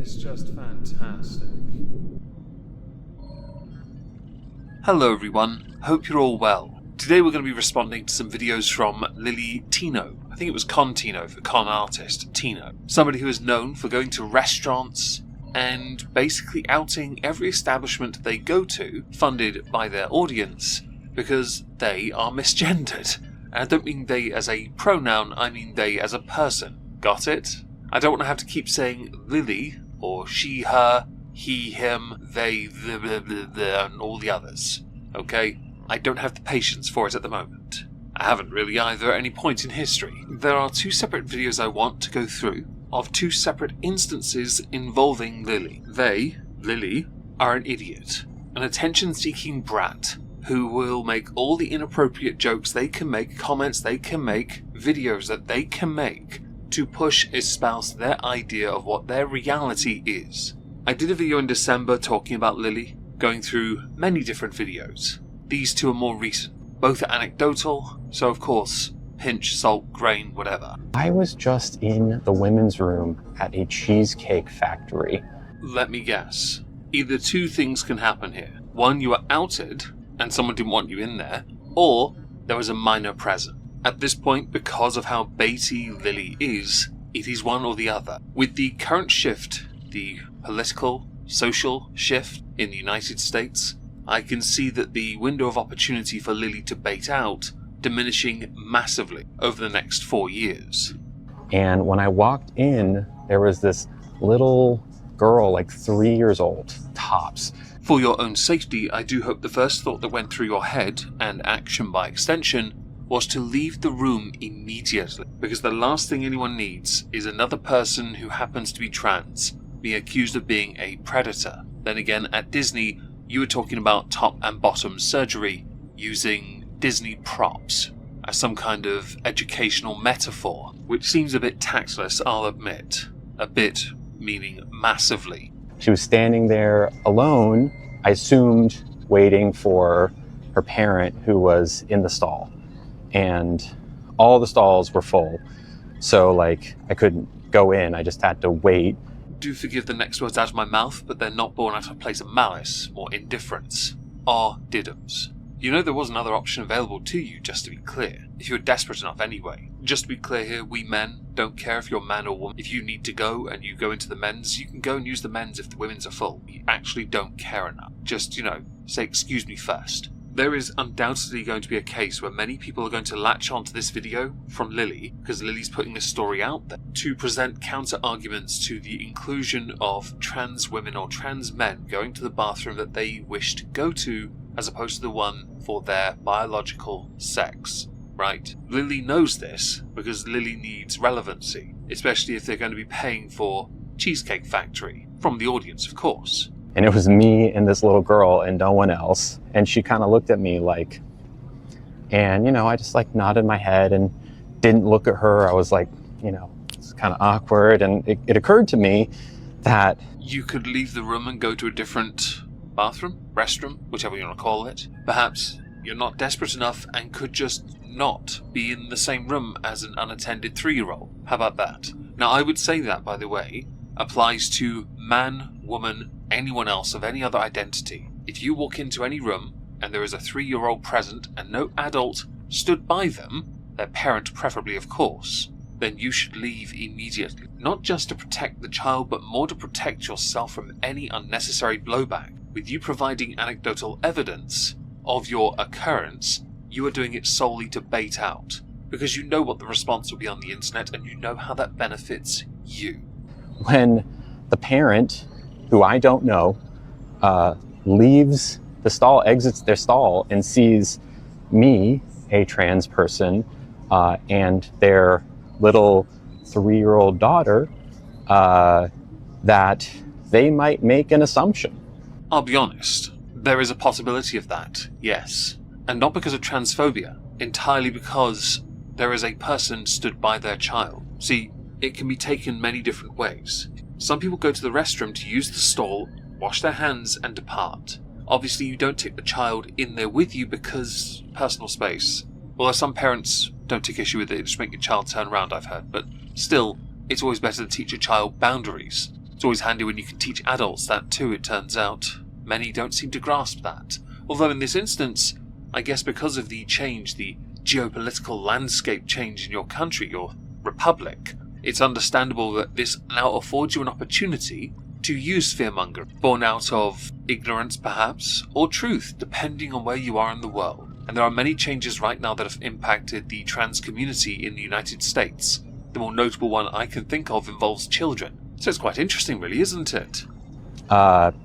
is just fantastic. Hello everyone, hope you're all well. Today we're going to be responding to some videos from Lily Tino. I think it was Tino for con artist Tino. Somebody who is known for going to restaurants and basically outing every establishment they go to, funded by their audience, because they are misgendered. And I don't mean they as a pronoun, I mean they as a person. Got it? I don't want to have to keep saying Lily, or she, her, he, him, they, the, and all the others. Okay? I don't have the patience for it at the moment. I haven't really either at any point in history. There are two separate videos I want to go through of two separate instances involving Lily. They, Lily, are an idiot, an attention-seeking brat who will make all the inappropriate jokes they can make, comments they can make, videos that they can make to push, espouse their idea of what their reality is. I did a video in December talking about Lily, going through many different videos. These two are more recent. Both are anecdotal, so of course, pinch, salt, grain, whatever. I was just in the women's room at a cheesecake factory. Let me guess. Either two things can happen here. One, you were outed, and someone didn't want you in there, or there was a minor present. At this point, because of how baity Lily is, it is one or the other. With the current shift, the political, social shift in the United States, I can see that the window of opportunity for Lily to bait out diminishing massively over the next 4 years. And when I walked in, there was this little girl, like 3 years old, tops. For your own safety, I do hope the first thought that went through your head, and action by extension, was to leave the room immediately, because the last thing anyone needs is another person who happens to be trans being accused of being a predator. Then again, at Disney, you were talking about top and bottom surgery using Disney props as some kind of educational metaphor, which seems a bit tactless, I'll admit. A bit meaning massively. She was standing there alone, I assumed waiting for her parent who was in the stall. And all the stalls were full. So I couldn't go in, I just had to wait. Do forgive the next words out of my mouth, but they're not born out of a place of malice or indifference. Or diddums. You know there was another option available to you, just to be clear. If you were desperate enough anyway. Just to be clear here, we men don't care if you're man or woman. If you need to go and you go into the men's, you can go and use the men's if the women's are full. We actually don't care enough. Just, say excuse me first. There is undoubtedly going to be a case where many people are going to latch onto this video from Lily, because Lily's putting this story out there, to present counter-arguments to the inclusion of trans women or trans men going to the bathroom that they wish to go to, as opposed to the one for their biological sex, right? Lily knows this, because Lily needs relevancy, especially if they're going to be paying for Cheesecake Factory, from the audience of course. And it was me and this little girl and no one else. And she kind of looked at me and I just nodded my head and didn't look at her. I was it's kind of awkward. And it occurred to me that you could leave the room and go to a different bathroom, restroom, whichever you want to call it. Perhaps you're not desperate enough and could just not be in the same room as an unattended 3-year-old. How about that? Now, I would say that, by the way, applies to man, woman, anyone else of any other identity. If you walk into any room and there is a 3-year-old present and no adult stood by them, their parent preferably of course, then you should leave immediately. Not just to protect the child, but more to protect yourself from any unnecessary blowback. With you providing anecdotal evidence of your occurrence, you are doing it solely to bait out, because you know what the response will be on the internet and you know how that benefits you. When the parent, who I don't know, leaves the stall, exits their stall, and sees me, a trans person, and their little 3-year-old daughter, that they might make an assumption. I'll be honest, there is a possibility of that, yes. And not because of transphobia, entirely because there is a person stood by their child. See, it can be taken many different ways. Some people go to the restroom to use the stall, wash their hands, and depart. Obviously, you don't take the child in there with you because personal space. Although some parents don't take issue with it, just make your child turn around, I've heard. But still, it's always better to teach a child boundaries. It's always handy when you can teach adults that too, it turns out. Many don't seem to grasp that. Although in this instance, I guess because of the change, the geopolitical landscape change in your country, your republic, it's understandable that this now affords you an opportunity to use fearmongering, born out of ignorance perhaps, or truth, depending on where you are in the world. And there are many changes right now that have impacted the trans community in the United States. The more notable one I can think of involves children. So it's quite interesting really, isn't it?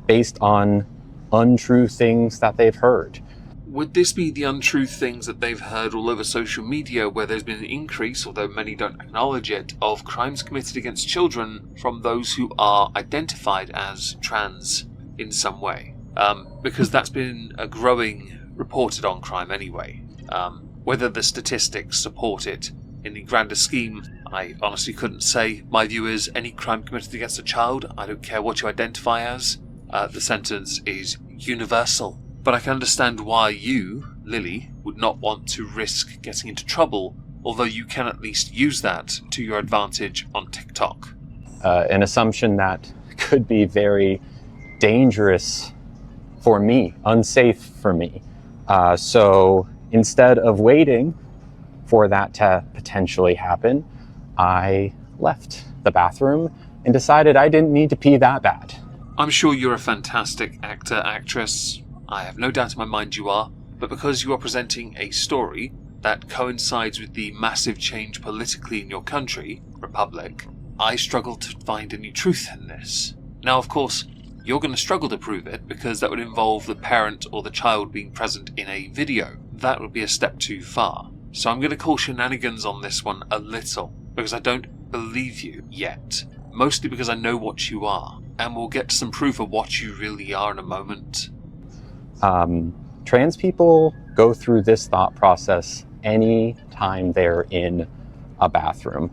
Based on untrue things that they've heard. Would this be the untrue things that they've heard all over social media where there's been an increase, although many don't acknowledge it, of crimes committed against children from those who are identified as trans in some way? Because that's been a growing reported on crime anyway. Whether the statistics support it in the grander scheme, I honestly couldn't say. My view is any crime committed against a child, I don't care what you identify as, the sentence is universal. But I can understand why you, Lily, would not want to risk getting into trouble, although you can at least use that to your advantage on TikTok. An assumption that could be very dangerous for me, unsafe for me. So instead of waiting for that to potentially happen, I left the bathroom and decided I didn't need to pee that bad. I'm sure you're a fantastic actor, actress. I have no doubt in my mind you are, but because you are presenting a story that coincides with the massive change politically in your country, republic, I struggle to find any truth in this. Now, of course, you're going to struggle to prove it because that would involve the parent or the child being present in a video. That would be a step too far. So I'm going to call shenanigans on this one a little, because I don't believe you yet. Mostly because I know what you are, and we'll get some proof of what you really are in a moment. Trans people go through this thought process any time they're in a bathroom.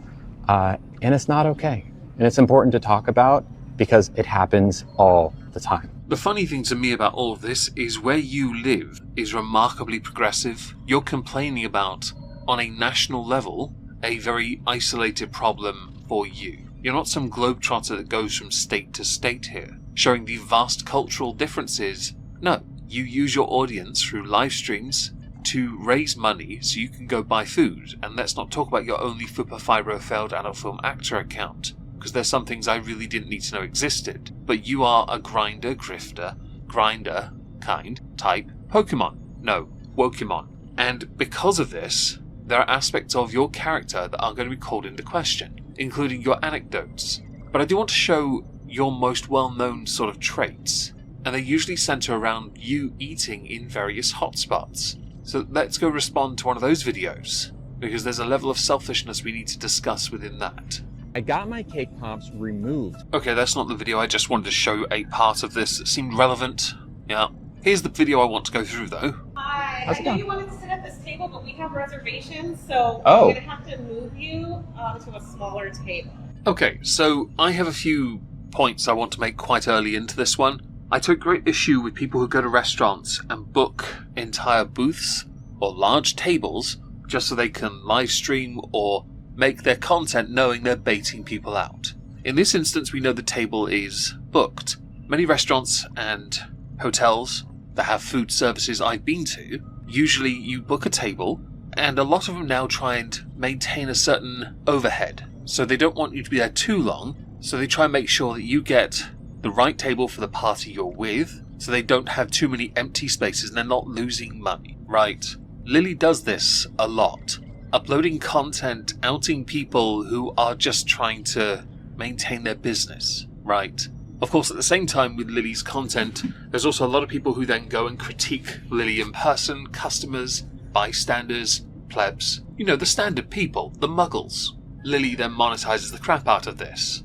And it's not okay. And it's important to talk about because it happens all the time. The funny thing to me about all of this is where you live is remarkably progressive. You're complaining about, on a national level, a very isolated problem for you. You're not some globetrotter that goes from state to state here, showing the vast cultural differences. No, you use your audience through live streams to raise money so you can go buy food. And let's not talk about your only Fupa Fibro failed adult film actor account, because there's some things I really didn't need to know existed. But you are a grinder, grifter, grinder, kind, type, Pokemon. No, Wokemon. And because of this, there are aspects of your character that are going to be called into question, including your anecdotes. But I do want to show your most well-known sort of traits, and they usually center around you eating in various hotspots. So let's go respond to one of those videos, because there's a level of selfishness we need to discuss within that. I got my cake pops removed. Okay, that's not the video, I just wanted to show a part of this that seemed relevant. Yeah. Here's the video I want to go through though. Hi, How's I it know going? you wanted to sit at this table, but we have reservations, so Oh. we're going to have to move you to a smaller table. Okay, so I have a few points I want to make quite early into this one. I took great issue with people who go to restaurants and book entire booths or large tables just so they can live stream or make their content knowing they're baiting people out. In this instance, we know the table is booked. Many restaurants and hotels that have food services I've been to, usually you book a table, and a lot of them now try and maintain a certain overhead. So they don't want you to be there too long, so they try and make sure that you get the right table for the party you're with, so they don't have too many empty spaces and they're not losing money, right? Lily does this a lot, uploading content, outing people who are just trying to maintain their business, right? Of course, at the same time with Lily's content, there's also a lot of people who then go and critique Lily in person, customers, bystanders, plebs, you know, the standard people, the muggles. Lily then monetizes the crap out of this.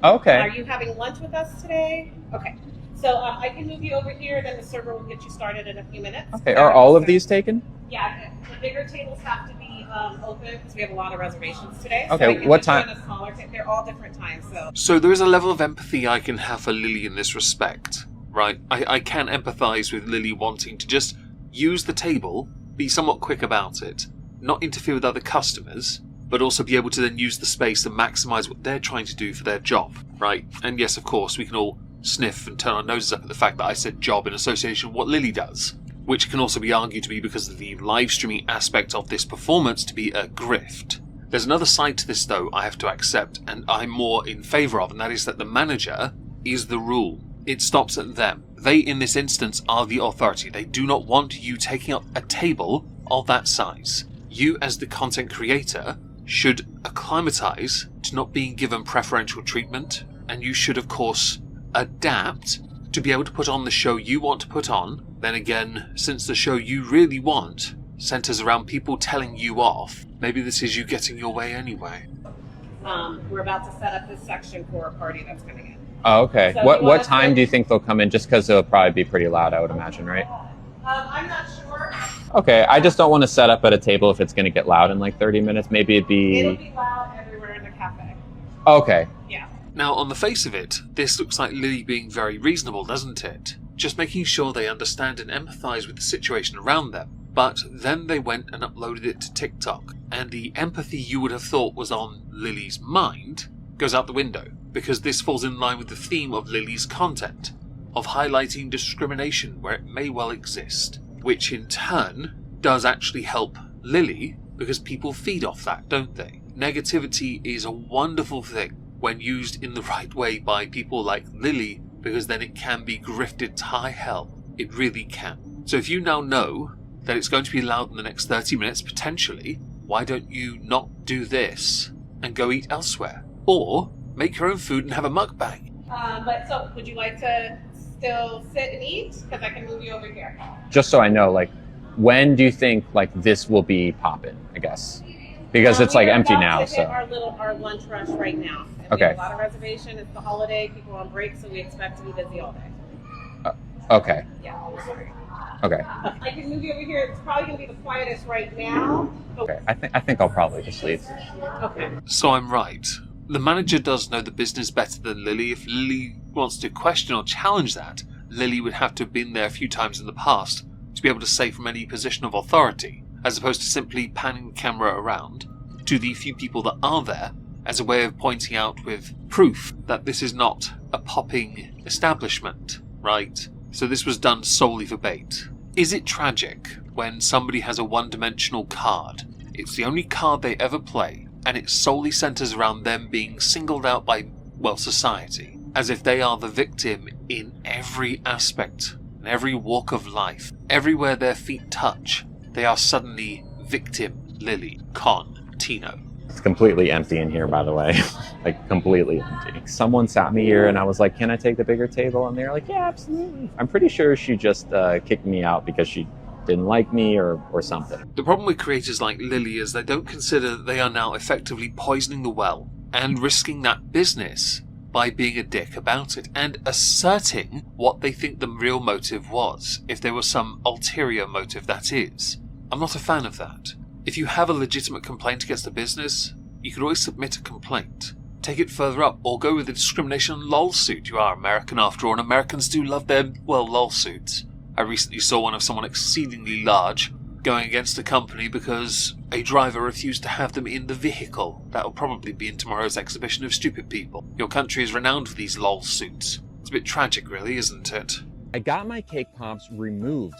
Okay. Are you having lunch with us today? Okay. So I can move you over here, then the server will get you started in a few minutes. Okay, are all of these taken? Yeah, the bigger tables have to be open because we have a lot of reservations today. Okay, so I can what put you time? in a smaller they're all different times, so. So there is a level of empathy I can have for Lily in this respect, right? I can empathize with Lily wanting to just use the table, be somewhat quick about it, not interfere with other customers, but also be able to then use the space to maximize what they're trying to do for their job, right? And yes, of course, we can all sniff and turn our noses up at the fact that I said job in association with what Lily does, which can also be argued to be because of the live streaming aspect of this performance to be a grift. There's another side to this though I have to accept, and I'm more in favour of, and that is that the manager is the rule. It stops at them. They, in this instance, are the authority. They do not want you taking up a table of that size. You, as the content creator, should acclimatise to not being given preferential treatment, and you should, of course, adapt to be able to put on the show you want to put on. Then again, since the show you really want centres around people telling you off, maybe this is you getting your way anyway. We're about to set up this section for a party that's coming in. Oh, okay. So What time do you think they'll come in? Just because it'll probably be pretty loud, I would imagine, right? I'm not sure. Okay, I just don't want to set up at a table if it's going to get loud in like 30 minutes. Maybe It'll be loud everywhere in the cafe. Okay. Yeah. Now, on the face of it, this looks like Lily being very reasonable, doesn't it? Just making sure they understand and empathise with the situation around them. But then they went and uploaded it to TikTok, and the empathy you would have thought was on Lily's mind goes out the window, because this falls in line with the theme of Lily's content, of highlighting discrimination where it may well exist, which in turn does actually help Lily, because people feed off that, don't they? Negativity is a wonderful thing when used in the right way by people like Lily, because then it can be grifted to high hell. It really can. So if you now know that it's going to be loud in the next 30 minutes, potentially, why don't you not do this and go eat elsewhere? Or make your own food and have a mukbang. But so, would you like to still sit and eat? Because I can move you over here. Just so I know, like, when do you think like this will be popping, I guess? Because it's like we're empty about now, to hit so. our lunch rush right now. And Okay. We have a lot of reservation. It's the holiday. People are on break, so we expect to be busy all day. Okay. Yeah. Okay. I can move you over here. It's probably going to be the quietest right now. But Okay. I think I'll probably just leave. okay. So I'm right. The manager does know the business better than Lily. If Lily wants to question or challenge that, Lily would have to have been there a few times in the past to be able to say from any position of authority, as opposed to simply panning the camera around to the few people that are there as a way of pointing out with proof that this is not a popping establishment, right? So this was done solely for bait. Is it tragic when somebody has a one-dimensional card? It's the only card they ever play, and it solely centres around them being singled out by, well, society, as if they are the victim in every aspect, in every walk of life. Everywhere their feet touch, they are suddenly victim Lily, con, Tino. It's completely empty in here, by the way. Like, completely empty. Someone sat me here and I was like, can I take the bigger table? And they're like, yeah, absolutely. I'm pretty sure she just kicked me out because she didn't like me or something. The problem with creators like Lily is they don't consider that they are now effectively poisoning the well and risking that business by being a dick about it and asserting what they think the real motive was, if there was some ulterior motive, that is. I'm not a fan of that. If you have a legitimate complaint against a business, you could always submit a complaint. Take it further up, or go with the discrimination lol suit. You are American after all, and Americans do love their, well, lol suits. I recently saw one of someone exceedingly large going against a company because a driver refused to have them in the vehicle. That will probably be in tomorrow's exhibition of stupid people. Your country is renowned for these lol suits. It's a bit tragic, really, isn't it? I got my cake pops removed